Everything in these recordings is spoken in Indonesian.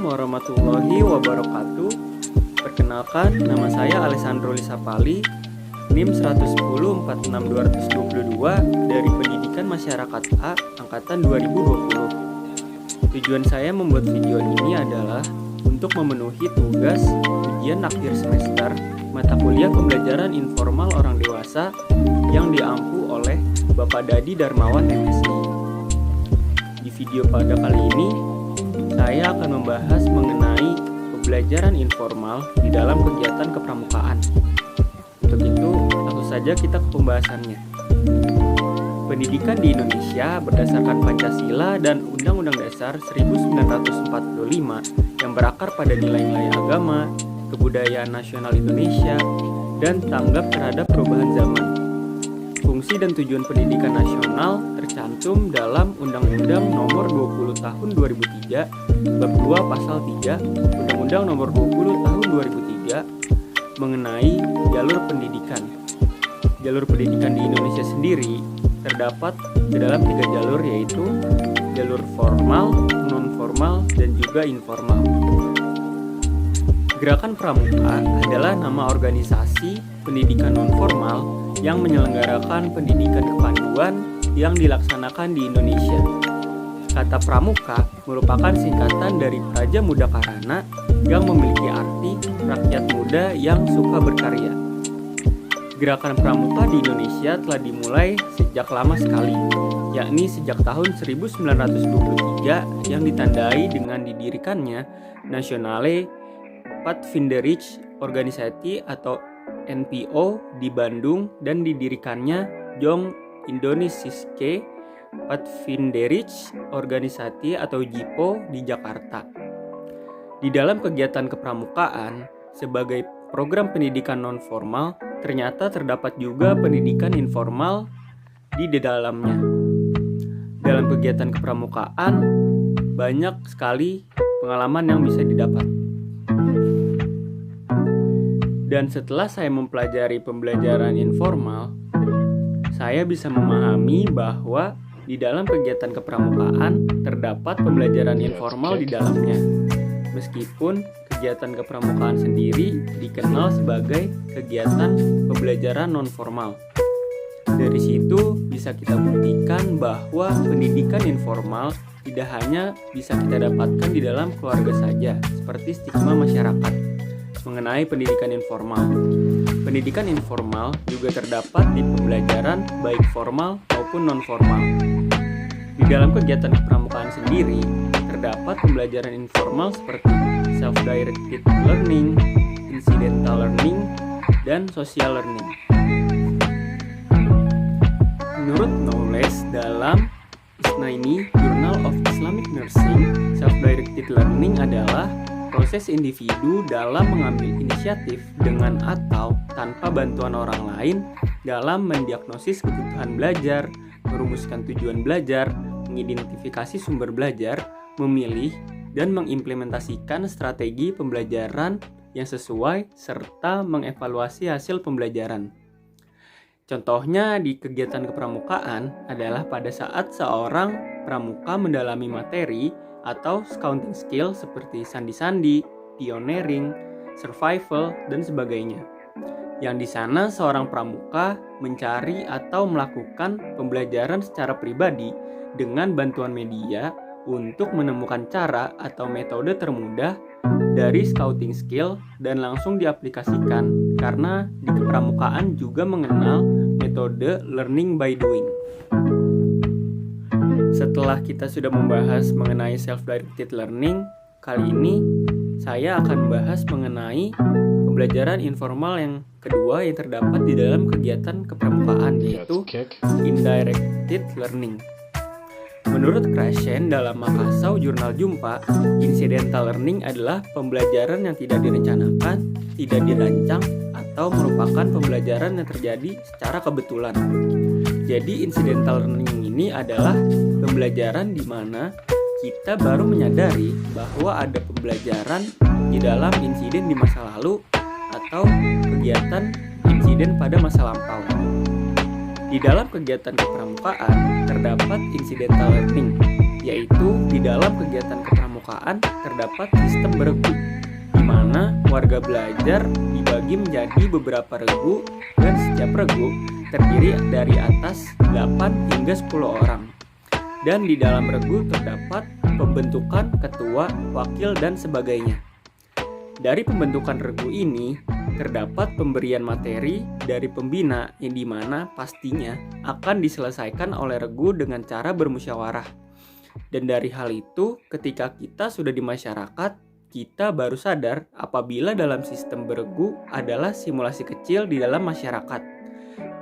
Assalamualaikum warahmatullahi wabarakatuh. Perkenalkan, nama saya Alessandro Lisapali, NIM 110-46222 dari Pendidikan Masyarakat A, Angkatan 2020. Tujuan saya membuat video ini adalah untuk memenuhi tugas ujian akhir semester mata kuliah pembelajaran informal orang dewasa yang diampu oleh Bapak Dadi Darmawan MSI. Di video pada kali ini, saya akan membahas mengenai pembelajaran informal di dalam kegiatan kepramukaan. Untuk itu, langsung saja kita ke pembahasannya. Pendidikan di Indonesia berdasarkan Pancasila dan Undang-Undang Dasar 1945 yang berakar pada nilai-nilai agama, kebudayaan nasional Indonesia, dan tanggap terhadap perubahan zaman. Fungsi dan tujuan pendidikan nasional tercantum dalam Undang-Undang Nomor 20 Tahun 2003, Bab 2 Pasal 3, Undang-Undang Nomor 20 Tahun 2003 mengenai jalur pendidikan. Jalur pendidikan di Indonesia sendiri terdapat di dalam 3 jalur, yaitu jalur formal, non-formal, dan juga informal. Gerakan Pramuka adalah nama organisasi pendidikan non-formal yang menyelenggarakan pendidikan kepanduan yang dilaksanakan di Indonesia. Kata pramuka merupakan singkatan dari Praja Muda Karana yang memiliki arti rakyat muda yang suka berkarya. Gerakan pramuka di Indonesia telah dimulai sejak lama sekali, yakni sejak tahun 1923 yang ditandai dengan didirikannya Nationale Padvinderij Organisasi atau NPO di Bandung dan didirikannya Jong Indonesiske Padvinderij Organisasi atau JIPO di Jakarta. Di dalam kegiatan kepramukaan sebagai program pendidikan non-formal, ternyata terdapat juga pendidikan informal di dalamnya. Dalam kegiatan kepramukaan banyak sekali pengalaman yang bisa didapat. Dan setelah saya mempelajari pembelajaran informal, saya bisa memahami bahwa di dalam kegiatan kepramukaan terdapat pembelajaran informal di dalamnya. Meskipun kegiatan kepramukaan sendiri dikenal sebagai kegiatan pembelajaran non-formal. Dari situ bisa kita buktikan bahwa pendidikan informal tidak hanya bisa kita dapatkan di dalam keluarga saja, seperti stigma masyarakat mengenai pendidikan informal. Pendidikan informal juga terdapat di pembelajaran baik formal maupun non-formal. Di dalam kegiatan kepramukaan sendiri, terdapat pembelajaran informal seperti self-directed learning, incidental learning, dan social learning. Menurut Knowles dalam Isnaini Journal of Islamic Nursing, self-directed learning adalah proses individu dalam mengambil inisiatif dengan atau tanpa bantuan orang lain dalam mendiagnosis kebutuhan belajar, merumuskan tujuan belajar, mengidentifikasi sumber belajar, memilih, dan mengimplementasikan strategi pembelajaran yang sesuai, serta mengevaluasi hasil pembelajaran. Contohnya di kegiatan kepramukaan adalah pada saat seorang pramuka mendalami materi atau scouting skill seperti sandi-sandi, pioneering, survival, dan sebagainya. Yang di sana seorang pramuka mencari atau melakukan pembelajaran secara pribadi dengan bantuan media untuk menemukan cara atau metode termudah dari scouting skill dan langsung diaplikasikan, karena di kepramukaan juga mengenal metode learning by doing. Setelah kita sudah membahas mengenai self-directed learning, kali ini saya akan membahas mengenai pembelajaran informal yang kedua yang terdapat di dalam kegiatan kepramukaan, yaitu indirected learning. Menurut Krashen dalam Makassau Jurnal Jumpa, incidental learning adalah pembelajaran yang tidak direncanakan, tidak dirancang, atau merupakan pembelajaran yang terjadi secara kebetulan. Jadi incidental learning ini adalah pembelajaran di mana kita baru menyadari bahwa ada pembelajaran di dalam insiden di masa lalu atau kegiatan insiden pada masa lampau. Di dalam kegiatan kepramukaan terdapat incidental learning, yaitu di dalam kegiatan kepramukaan terdapat sistem beregu, di mana warga belajar dibagi menjadi beberapa regu dan setiap regu terdiri dari atas 8 hingga 10 orang. Dan di dalam regu terdapat pembentukan ketua, wakil, dan sebagainya. Dari pembentukan regu ini terdapat pemberian materi dari pembina yang dimana pastinya akan diselesaikan oleh regu dengan cara bermusyawarah. Dan dari hal itu, ketika kita sudah di masyarakat, kita baru sadar apabila dalam sistem beregu adalah simulasi kecil di dalam masyarakat.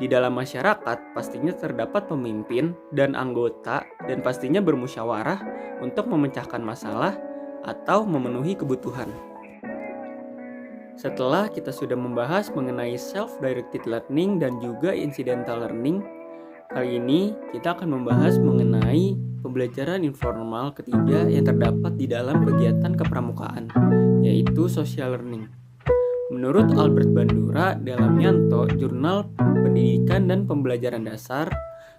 Di dalam masyarakat pastinya terdapat pemimpin dan anggota dan pastinya bermusyawarah untuk memecahkan masalah atau memenuhi kebutuhan. Setelah kita sudah membahas mengenai self-directed learning dan juga incidental learning, kali ini kita akan membahas mengenai pembelajaran informal ketiga yang terdapat di dalam kegiatan kepramukaan, yaitu social learning. Menurut Albert Bandura dalam Yanto, Jurnal Pendidikan dan Pembelajaran Dasar,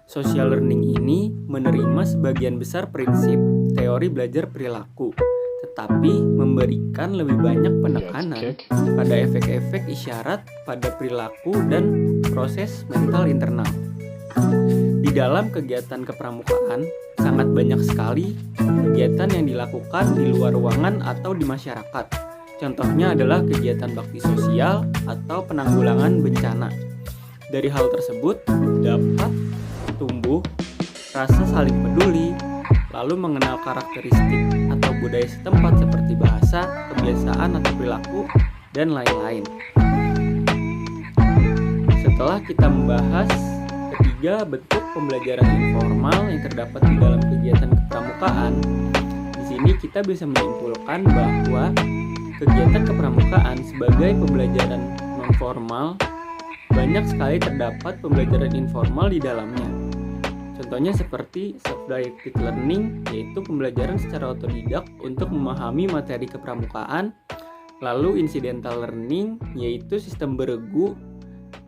social learning ini menerima sebagian besar prinsip teori belajar perilaku, tetapi memberikan lebih banyak penekanan pada efek-efek isyarat pada perilaku dan proses mental internal. Di dalam kegiatan kepramukaan, sangat banyak sekali kegiatan yang dilakukan di luar ruangan atau di masyarakat. Contohnya adalah kegiatan bakti sosial atau penanggulangan bencana. Dari hal tersebut dapat tumbuh rasa saling peduli, lalu mengenal karakteristik atau budaya setempat seperti bahasa, kebiasaan atau perilaku, dan lain-lain. Setelah kita membahas ketiga bentuk pembelajaran informal yang terdapat di dalam kegiatan kepramukaan, di sini kita bisa menyimpulkan bahwa kegiatan kepramukaan sebagai pembelajaran non-formal banyak sekali terdapat pembelajaran informal di dalamnya. Contohnya seperti self-directed learning, yaitu pembelajaran secara otodidak untuk memahami materi kepramukaan. Lalu incidental learning, yaitu sistem beregu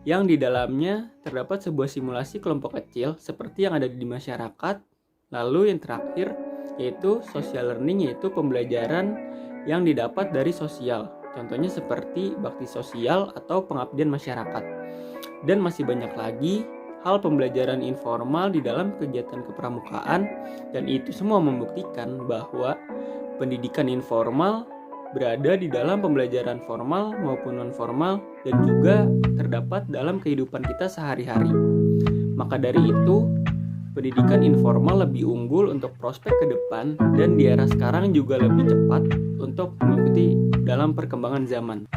yang di dalamnya terdapat sebuah simulasi kelompok kecil seperti yang ada di masyarakat. Lalu yang terakhir yaitu social learning, yaitu pembelajaran yang didapat dari sosial, contohnya seperti bakti sosial atau pengabdian masyarakat. Dan masih banyak lagi hal pembelajaran informal di dalam kegiatan kepramukaan, dan itu semua membuktikan bahwa pendidikan informal berada di dalam pembelajaran formal maupun non-formal dan juga terdapat dalam kehidupan kita sehari-hari. Maka dari itu, pendidikan informal lebih unggul untuk prospek ke depan dan di era sekarang juga lebih cepat untuk mengikuti dalam perkembangan zaman.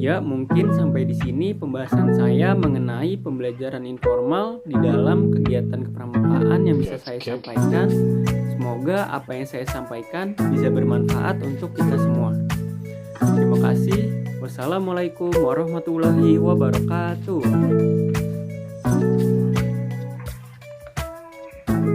Ya, mungkin sampai di sini pembahasan saya mengenai pembelajaran informal di dalam kegiatan kepramukaan yang bisa saya sampaikan. Semoga apa yang saya sampaikan bisa bermanfaat untuk kita semua. Terima kasih. Wassalamualaikum warahmatullahi wabarakatuh.